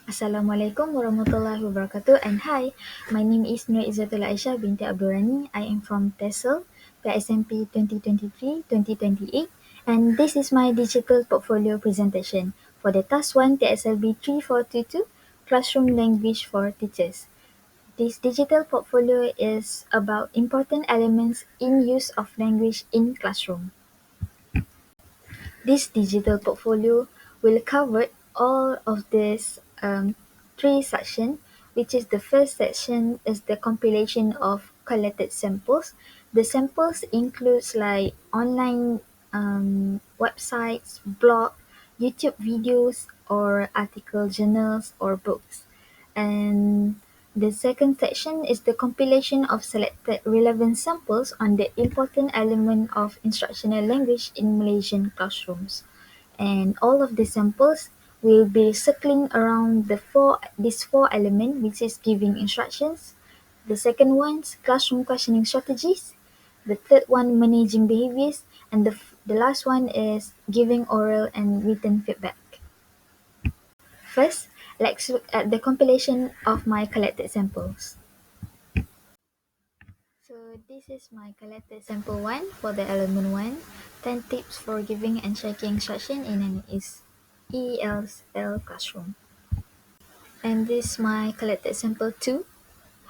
Assalamualaikum warahmatullahi wabarakatuh, and hi, my name is Nur Izzatullah Aisyah binti Abdurrani. I am from TESL, PSMP 2023-2028, and this is my digital portfolio presentation for the Task 1 TSLB 3422 Classroom Language for Teachers. This digital portfolio is about important elements in use of language in classroom. This digital portfolio will cover all of these three sections, which is the first section is the compilation of collected samples. The samples includes like online websites, blog, YouTube videos, or article journals or books. And the second section is the compilation of selected relevant samples on the important element of instructional language in Malaysian classrooms. And all of the samples will be circling around these four elements, which is giving instructions. The second one's classroom questioning strategies. The third one, managing behaviors. And the last one is giving oral and written feedback. First, let's look at the compilation of my collected samples. So this is my collected sample 1 for the element 1, 10 tips for giving and checking instruction in an ESL classroom. And this is my collected sample 2,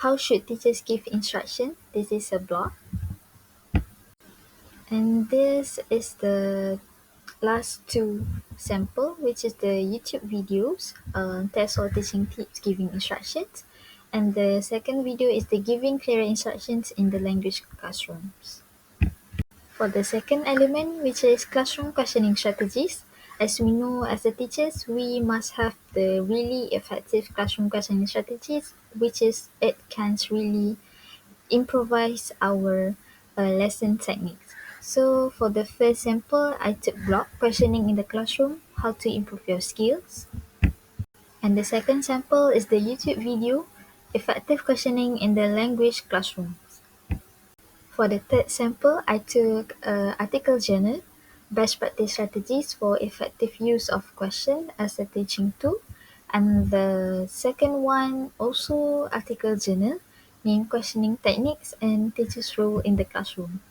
how should teachers give instruction? This is a blog. And this is the last two sample, which is the YouTube videos, test or teaching tips giving instructions. And the second video is the giving clearer instructions in the language classrooms. For the second element, which is classroom questioning strategies, as we know as the teachers, we must have the really effective classroom questioning strategies, which is it can really improvise our lesson techniques. So for the first sample, I took block questioning in the classroom, how to improve your skills. And the second sample is the YouTube video, effective questioning in the language classroom. For the third sample, I took article journal, best practice strategies for effective use of question as a teaching tool. And the second one, also article journal, named questioning techniques and teachers' role in the classroom.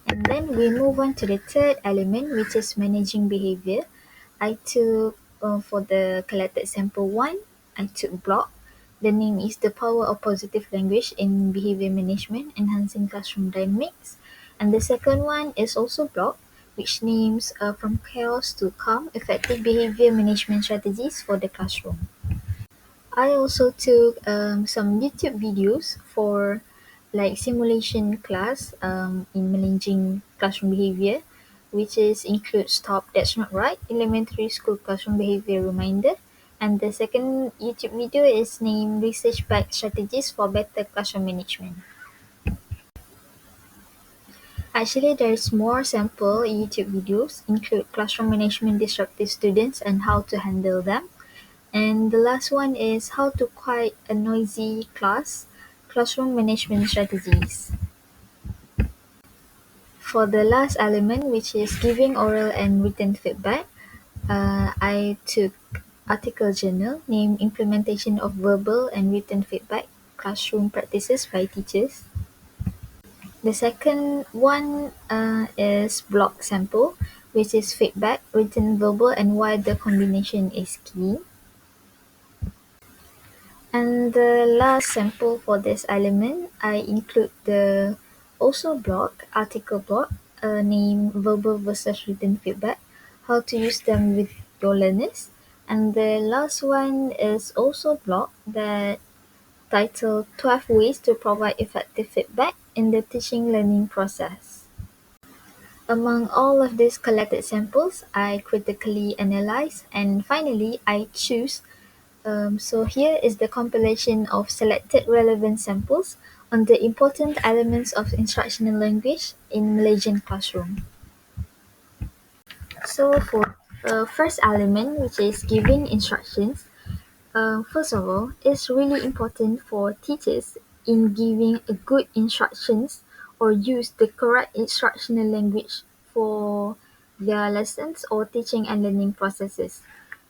And then we move on to the third element, which is managing behavior. I took, for the collected sample 1, I took block. The name is The Power of Positive Language in Behavior Management, Enhancing Classroom Dynamics. And the second one is also block, which names From Chaos to Calm, Effective Behavior Management Strategies for the Classroom. I also took some YouTube videos for like simulation class in managing classroom behavior, which is includes Stop That's Not Right, Elementary School Classroom Behavior Reminder, and the second YouTube video is named Research Backed Strategies for Better Classroom Management. Actually, there's more sample YouTube videos include classroom management disruptive students and how to handle them. And the last one is how to quiet a noisy class, classroom management strategies. For the last element, which is giving oral and written feedback, I took article journal named Implementation of Verbal and Written Feedback Classroom Practices by Teachers. The second one is block sample, which is feedback, written, verbal, and why the combination is key. And the last sample for this element, I include the also blog, article blog, named Verbal versus Written Feedback, how to use them with your learners. And the last one is also blog that titled 12 Ways to Provide Effective Feedback in the Teaching Learning Process. Among all of these collected samples, I critically analyze and finally I choose. So here is the compilation of selected relevant samples on the important elements of instructional language in Malaysian classroom. So for the first element, which is giving instructions, first of all, it's really important for teachers in giving a good instructions or use the correct instructional language for their lessons or teaching and learning processes.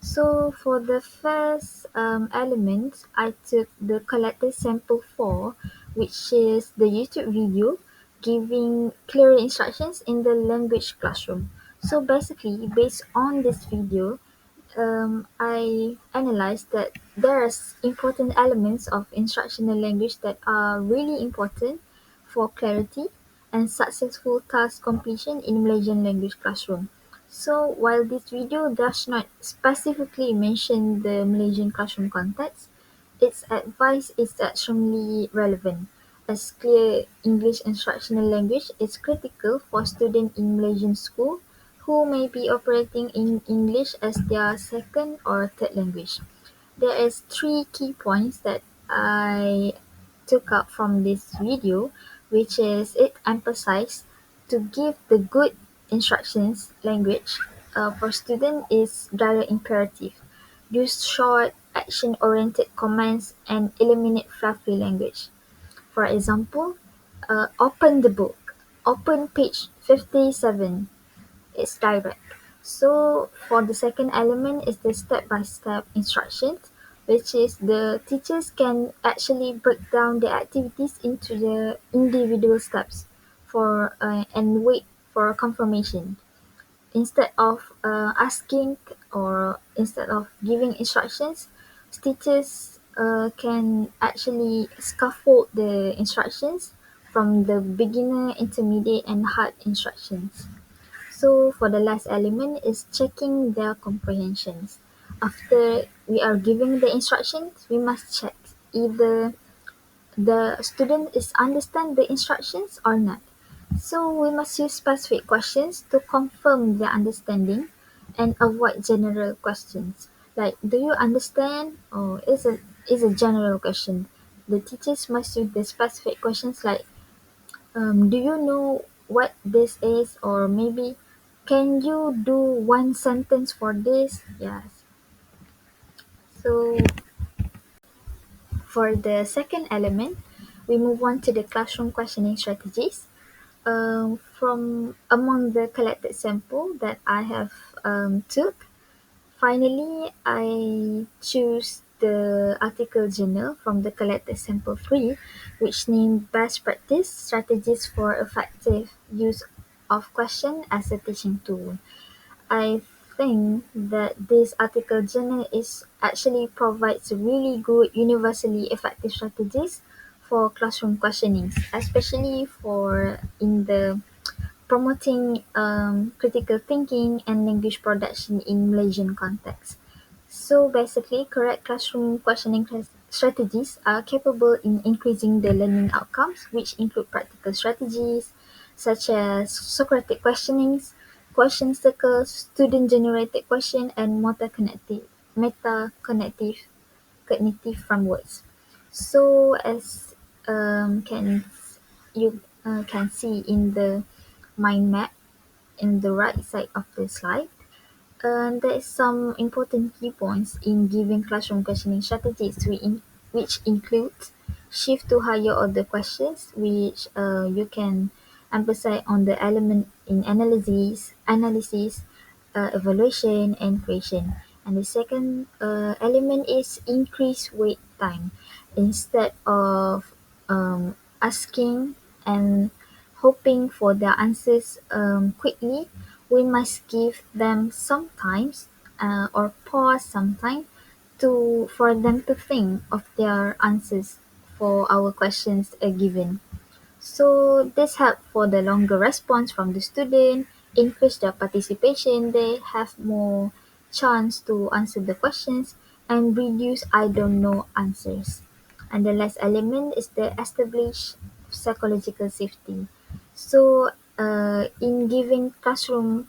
So for the first element, I took the collected sample 4, which is the YouTube video giving clear instructions in the language classroom. So basically, based on this video, I analyzed that there are important elements of instructional language that are really important for clarity and successful task completion in Malaysian language classroom. So while this video does not specifically mention the Malaysian classroom context, its advice is extremely relevant, as clear English instructional language is critical for students in Malaysian school who may be operating in English as their second or third language. There is three key points that I took out from this video, which is it emphasized to give the good instructions language for student is direct imperative. Use short, action-oriented commands and eliminate fluffy language. For example, open the book, open page 57. It's direct. So for the second element is the step-by-step instructions, which is the teachers can actually break down the activities into the individual steps for and wait for confirmation. Instead of asking or instead of giving instructions, teachers can actually scaffold the instructions from the beginner, intermediate, and hard instructions. So for the last element is checking their comprehensions. After we are giving the instructions, we must check either the student is understand the instructions or not. So we must use specific questions to confirm their understanding and avoid general questions. Like, do you understand? Or is a general question. The teachers must use the specific questions like, do you know what this is? Or maybe, can you do one sentence for this? Yes. So for the second element, we move on to the classroom questioning strategies. From among the collected sample that I have took, finally I choose the article journal from the collected sample 3, which named Best Practice Strategies for Effective Use of Question as a Teaching Tool. I think that this article journal is actually provides really good universally effective strategies for classroom questionings, especially for in the promoting critical thinking and language production in Malaysian context. So basically, correct classroom questioning strategies are capable in increasing the learning outcomes, which include practical strategies such as Socratic questionings, question circles, student-generated question, and meta-cognitive frameworks. So as can you can see in the mind map in the right side of the slide, there is some important key points in giving classroom questioning strategies, which include shift to higher order questions, which you can emphasize on the element in analysis, evaluation, and creation. And the second element is increase wait time. Instead of asking and hoping for the answers quickly, we must give them some time or pause some time for them to think of their answers for our questions given. So this help for the longer response from the student, increase their participation, they have more chance to answer the questions and reduce I don't know answers. And the last element is the establish psychological safety. So in giving classroom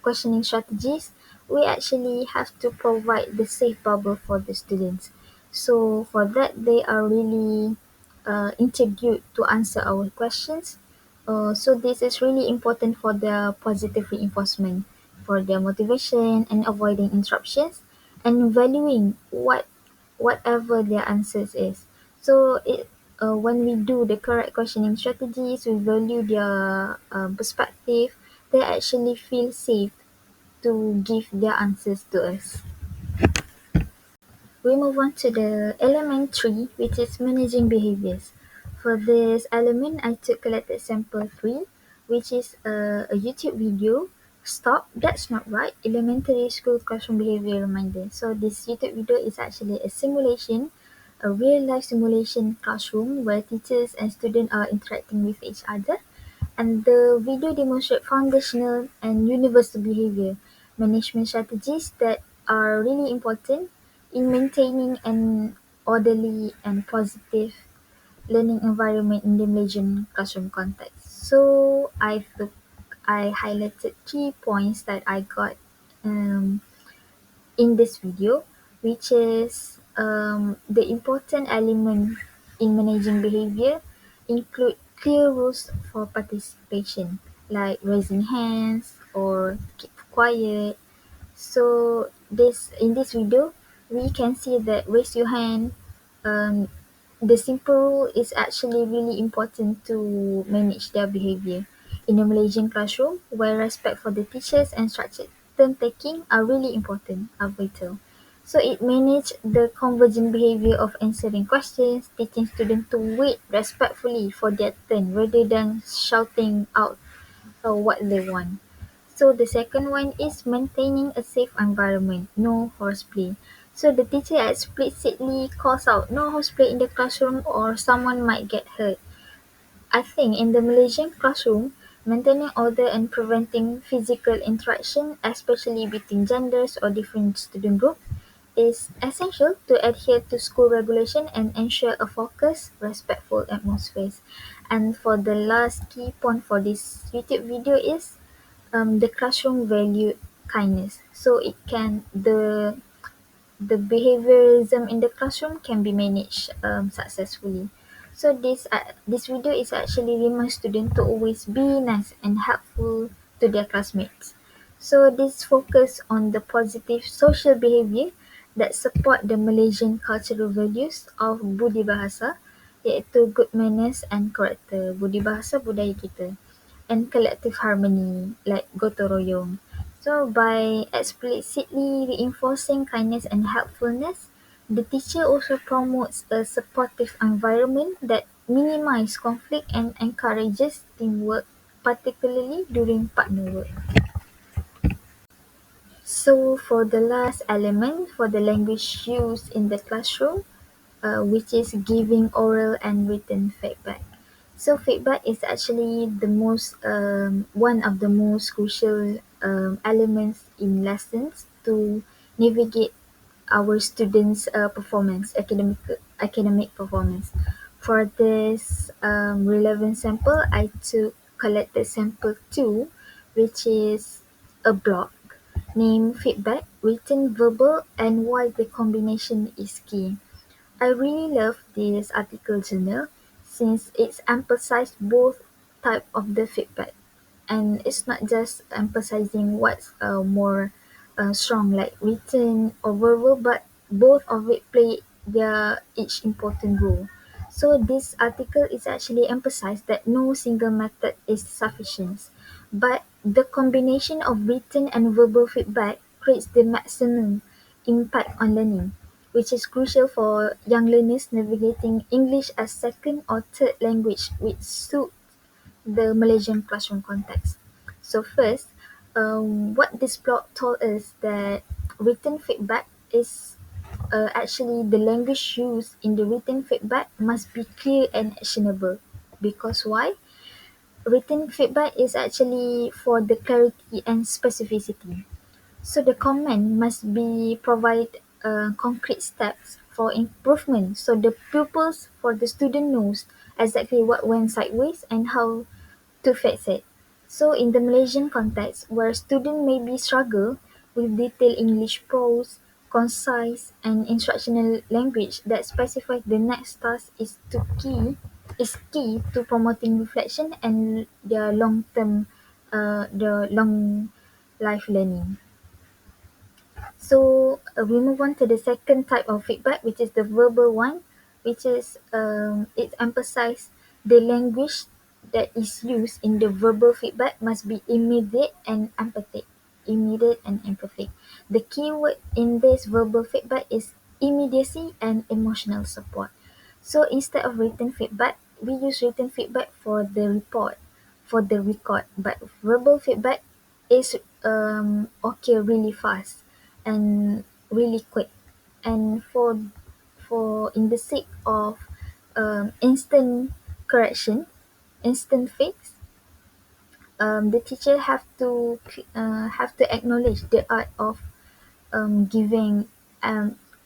questioning strategies, we actually have to provide the safe bubble for the students. So for that, they are really interviewed to answer our questions. So this is really important for their positive reinforcement, for their motivation and avoiding interruptions, and valuing whatever their answers is. So when we do the correct questioning strategies, we value their perspective. They actually feel safe to give their answers to us. We move on to the element 3, which is managing behaviors. For this element, I took collected sample 3, which is a YouTube video. Stop, that's not right. Elementary school classroom behavior reminder. So this YouTube video is actually a simulation, a real life simulation classroom where teachers and students are interacting with each other. And the video demonstrates foundational and universal behavior management strategies that are really important in maintaining an orderly and positive learning environment in the Malaysian classroom context. So I highlighted key points that I got um, in this video, which is the important element in managing behavior include clear rules for participation, like raising hands or keep quiet. So this in this video, we can see that raise your hand. Um, the simple rule is actually really important to manage their behavior. In a Malaysian classroom, where respect for the teachers and structured turn taking are really important, are vital. So it manages the convergent behavior of answering questions, teaching students to wait respectfully for their turn rather than shouting out what they want. So the second one is maintaining a safe environment, no horseplay. So the teacher explicitly calls out no horseplay in the classroom or someone might get hurt. I think in the Malaysian classroom, maintaining order and preventing physical interaction, especially between genders or different student groups, is essential to adhere to school regulation and ensure a focused, respectful atmosphere. And for the last key point for this YouTube video is the classroom value kindness. So it can the behaviorism in the classroom can be managed successfully. So this video is actually remind students to always be nice and helpful to their classmates. So this focus on the positive social behavior that support the Malaysian cultural values of budi bahasa, iaitu good manners and character, budi bahasa budaya kita, and collective harmony like gotong royong. So by explicitly reinforcing kindness and helpfulness, the teacher also promotes a supportive environment that minimizes conflict and encourages teamwork, particularly during partner work. So for the last element, for the language used in the classroom, which is giving oral and written feedback. So feedback is actually the most one of the most crucial elements in lessons to navigate our students' performance, academic performance. For this relevant sample, I took collected sample 2, which is a blog named Feedback, Written, Verbal, and Why the Combination is Key. I really love this article journal since it's emphasized both type of the feedback, and it's not just emphasizing what's more strong like written or verbal, but both of it play their each important role. So this article is actually emphasized that no single method is sufficient, but the combination of written and verbal feedback creates the maximum impact on learning, which is crucial for young learners navigating English as second or third language which suit the Malaysian classroom context. So first, what this blog told us that written feedback is actually the language used in the written feedback must be clear and actionable. Because why? Written feedback is actually for the clarity and specificity. So the comment must be provide concrete steps for improvement so the pupils for the student knows exactly what went sideways and how to fix it. So in the Malaysian context where student may be struggle with detailed English prose, concise and instructional language that specify the next task is key to promoting reflection and their long life learning. So we move on to the second type of feedback, which is the verbal one, which is it emphasizes the language that is used in the verbal feedback must be immediate and empathic. immediate and empathic. The key word in this verbal feedback is immediacy and emotional support. So instead of written feedback, we use written feedback for the record, but verbal feedback is okay really fast and really quick. And for in the sake of instant correction, instant fix, the teacher have to acknowledge giving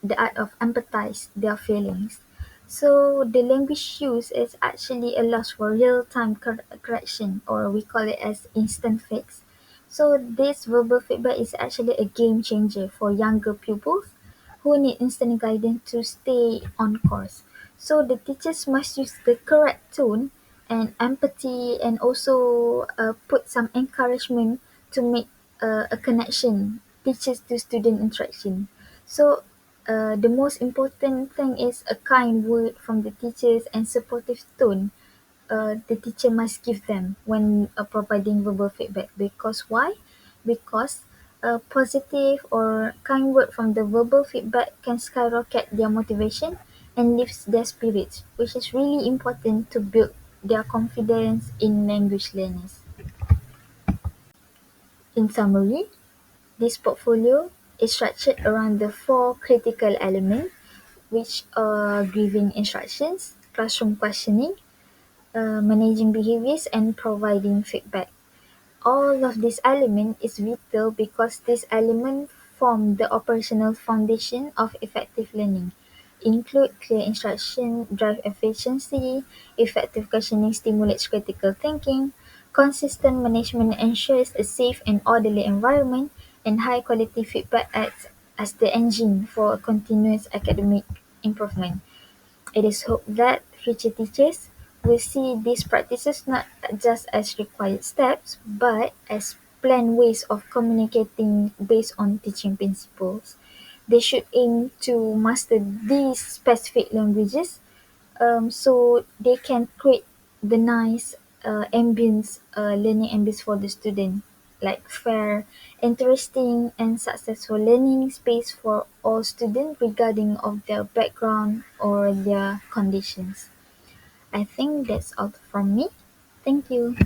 the art of empathize their feelings. So the language used is actually allows for real-time correction, or we call it as instant fix. So this verbal feedback is actually a game changer for younger pupils who need instant guidance to stay on course. So the teachers must use the correct tone and empathy, and also put some encouragement to make a connection teachers to student interaction. So the most important thing is a kind word from the teachers and supportive tone the teacher must give them when providing verbal feedback. Because why? Because a positive or kind word from the verbal feedback can skyrocket their motivation and lifts their spirits, which is really important to build their confidence in language learners. In summary, this portfolio is structured around the four critical elements, which are giving instructions, classroom questioning, managing behaviors, and providing feedback. All of this element is vital because these elements form the operational foundation of effective learning. Include clear instruction, drive efficiency, effective questioning stimulates critical thinking, consistent management ensures a safe and orderly environment, and high quality feedback acts as the engine for continuous academic improvement. It is hoped that future teachers will see these practices not just as required steps, but as planned ways of communicating based on teaching principles. They should aim to master these specific languages so they can create the nice learning ambience for the student, like fair, interesting, and successful learning space for all students regarding of their background or their conditions. I think that's all from me. Thank you.